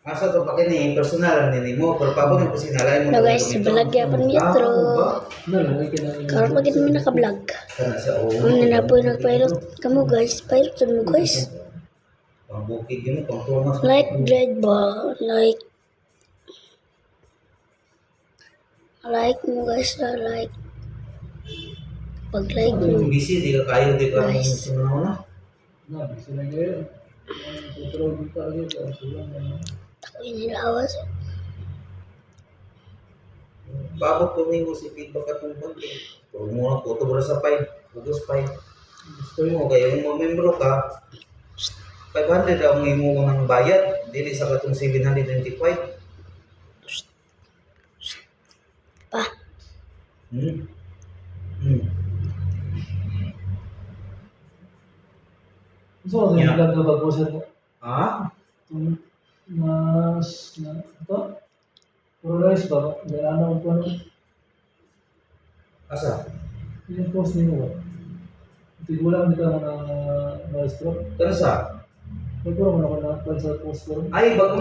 Asa to pa kini personal ni mo pero pabot mo sinalay mo. No guys, vlog yapon mitro. Karon pa gid mi naka-vlog. Kana sa o. Ang nanapoy nagpilot kamo guys, pilot mo guys. Pambukid yun, pangtumas. Like grade ba? Like mo guys, like. Pag-like mo. Kung busy, di ka kayo, di ka Guys. sinunaw na. Bisa na ngayon. Control dito agad sa sulang na. Ako inilawas. Babot ko mo si feedback at tungkol. Puro mo lang photo bro sa 5, August 5. Gusto Kung mo. kaya yung mga membro ka, 500 ang imo mo ng bayad, dili sa katong 725. Pa. Gusto mo Yeah. vlog na pag-post mo? Ha? Mas na ito? Puro guys ba? Gano'n po ano? Asa? Yung post niyo ba? Tigulang dito mga maestro. Kana sa? Pagpuro mo naman na sa post ko. Ay, bago